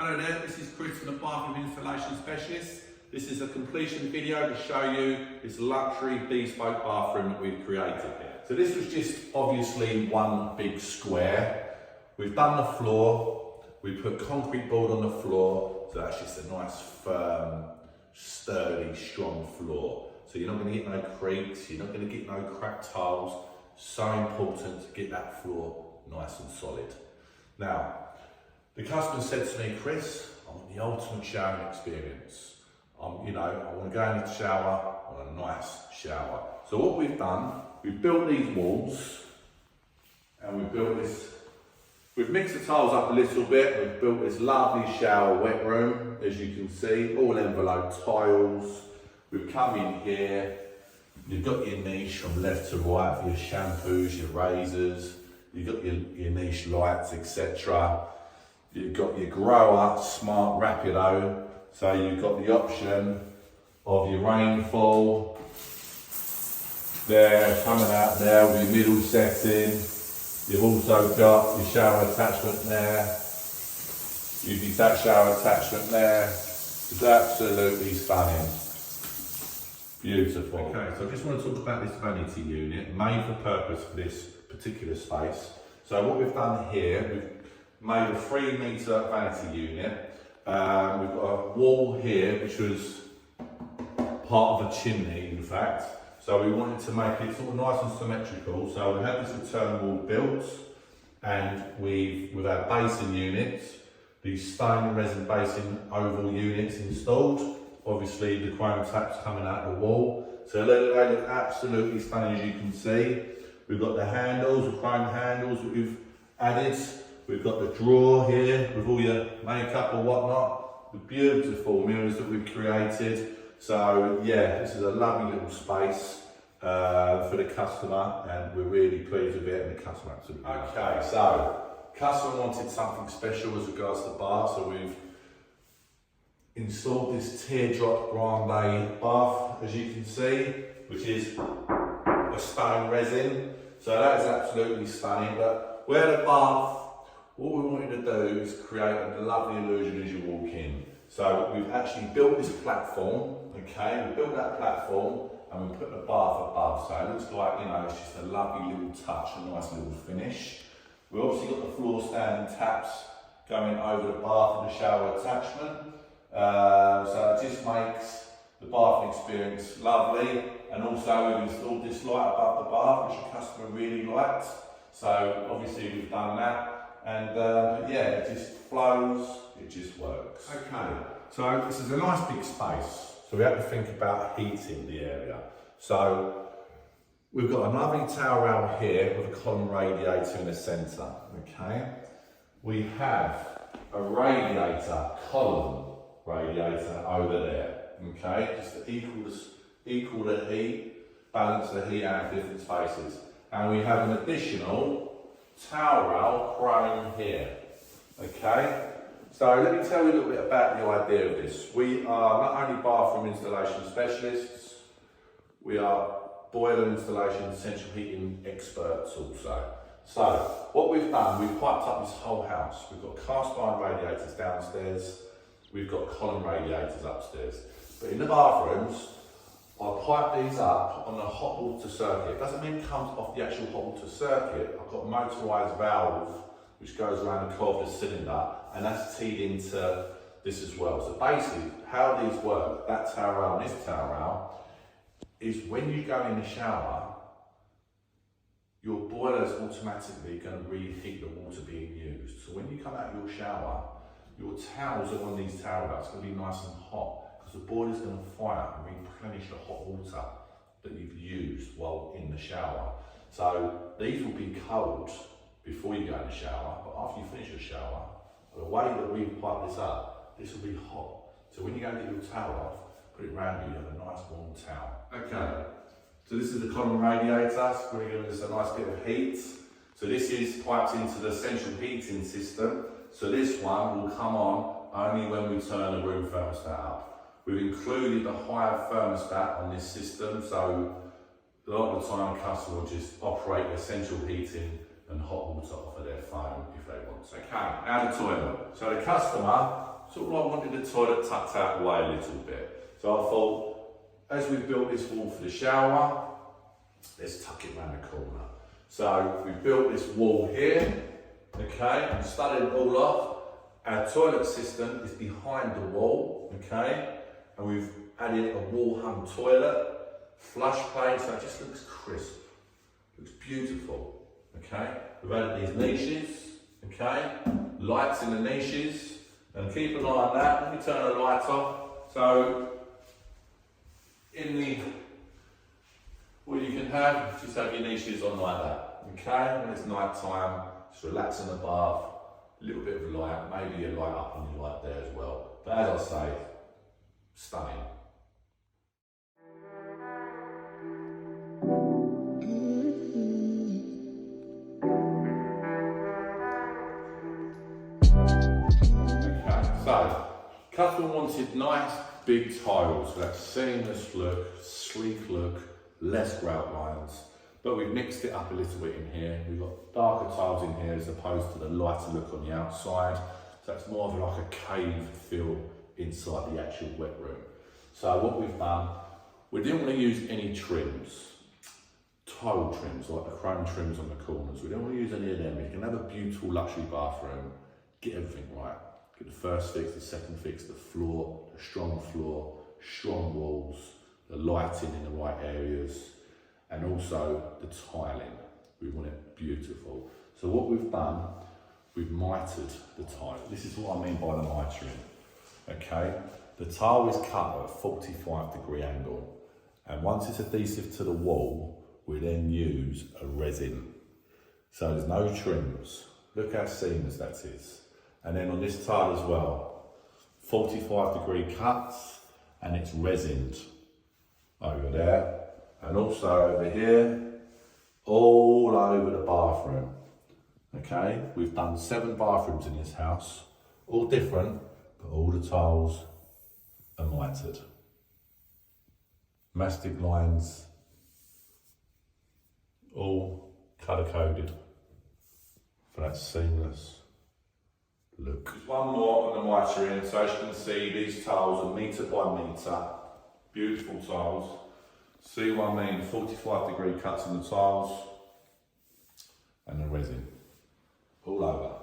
Hello there, this is Chris from the Bathroom Installation Specialist. This is a completion video to show you this luxury bespoke bathroom that we've created here. So this was just obviously one big square. We've done the floor, we put concrete board on the floor, so that's just a nice firm, sturdy, strong floor. So you're not going to get no creaks, you're not going to get no cracked tiles. So important to get that floor nice and solid. Now, the customer said to me, Chris, I want the ultimate showering experience. I want to go in the shower, I want a nice shower. So what we've done, we've built these walls, and we've mixed the tiles up a little bit. We've built this lovely shower wet room, as you can see, all envelope tiles. We've come in here, you've got your niche from left to right for your shampoos, your razors, you've got your niche lights, etc. You've got your grower, smart rapido, so you've got the option of your rainfall there, coming out there with your middle setting. You've also got your shower attachment there, your detached shower attachment there. It's absolutely stunning. Beautiful. Okay, so I just want to talk about this vanity unit, made for purpose for this particular space. So what we've done here, we've made a 3-metre vanity unit. We've got a wall here, which was part of a chimney, in fact. So we wanted to make it sort of nice and symmetrical. So we had this return wall built, and with our basin units, these stone resin basin oval units installed. Obviously the chrome taps coming out of the wall. So they look absolutely stunning, as you can see. We've got the handles, the chrome handles that we've added. We've got the drawer here with all your makeup or whatnot. The beautiful mirrors that we've created. So yeah, this is a lovely little space for the customer, and we're really pleased with it, and the customer absolutely. Okay, so customer wanted something special as regards to the bath, so we've installed this teardrop grande bath, as you can see, which is a stone resin. So that is absolutely stunning. But where the bath, what we wanted to do is create a lovely illusion as you walk in. So we've actually built this platform, okay? We built that platform and we put the bath above. So it looks like, it's just a lovely little touch, a nice little finish. We've obviously got the floor standing taps going over the bath and the shower attachment. So it just makes the bathing experience lovely. And also we've installed this light above the bath, which the customer really liked. So obviously we've done that. And yeah, it just flows, it just works. Okay, so this is a nice big space. So we have to think about heating the area. So we've got a lovely towel rail here with a column radiator in the centre, okay? We have a radiator, column radiator over there, okay? Just to equal the heat, balance the heat out of different spaces. And we have an additional towel rail chrome here, okay? So let me tell you a little bit about the idea of this. We are not only bathroom installation specialists, we are boiler installation, central heating experts also. So what we've done, we've piped up this whole house. We've got cast iron radiators downstairs, we've got column radiators upstairs. But in the bathrooms, I pipe these up on a hot water circuit. It doesn't mean it comes off the actual hot water circuit. I've got a motorised valve which goes around the core of the cylinder, and that's teed into this as well. So basically, how these work, that towel rail and this towel rail, is when you go in the shower, your boiler is automatically going to reheat the water being used. So when you come out of your shower, your towels are on these towel rails, it's going to be nice and hot. The boiler is going to fire and replenish the hot water that you've used while in the shower. So these will be cold before you go in the shower, but after you finish your shower, the way that we've piped this up, this will be hot. So when you go and get your towel off, put it around you, you have a nice warm towel. Okay, so this is the column radiator, it's going to give us a nice bit of heat. So this is piped into the central heating system. So this one will come on only when we turn the room thermostat up. We've included the higher thermostat on this system, so a lot of the time the customer will just operate their central heating and hot water off of their phone if they want. Okay, now the toilet. So the customer sort of like wanted the toilet tucked out the way a little bit. So I thought, as we built this wall for the shower, let's tuck it round the corner. So we built this wall here, okay, and studded it all off. Our toilet system is behind the wall, okay, and we've added a wall hung toilet, flush plate, so it just looks crisp, looks beautiful, okay. We've added these niches, okay, lights in the niches, and keep an eye on that. Let me turn the light off. So in the, what you can have, just have your niches on like that, okay? When it's night time, just relax in the bath, a little bit of light, maybe a light up on your light there as well. But as I say, stunning. Okay, so customer wanted nice big tiles for that seamless look, sleek look, less grout lines, but we've mixed it up a little bit in here. We've got darker tiles in here as opposed to the lighter look on the outside, so it's more of like a cave feel inside the actual wet room. So what we've done, we didn't want to use any trims, tile trims like the chrome trims on the corners. We don't want to use any of them. You can have a beautiful luxury bathroom, get everything right. Get the first fix, the second fix, the floor, strong walls, the lighting in the right areas, and also the tiling. We want it beautiful. So what we've done, we've mitered the tile. This is what I mean by the mitering, okay? The tile is cut at a 45-degree angle, and once it's adhesive to the wall, we then use a resin. So there's no trims. Look how seamless that is. And then on this tile as well, 45-degree cuts, and it's resined over there, and also over here, all over the bathroom. Okay, we've done 7 bathrooms in this house, all different, but all the tiles are mitered. Mastic lines, all colour coded for that seamless look. One more on the mitering, so as you can see, these tiles are metre by metre, beautiful tiles. See what I mean, 45-degree cuts in the tiles, and the resin, all over.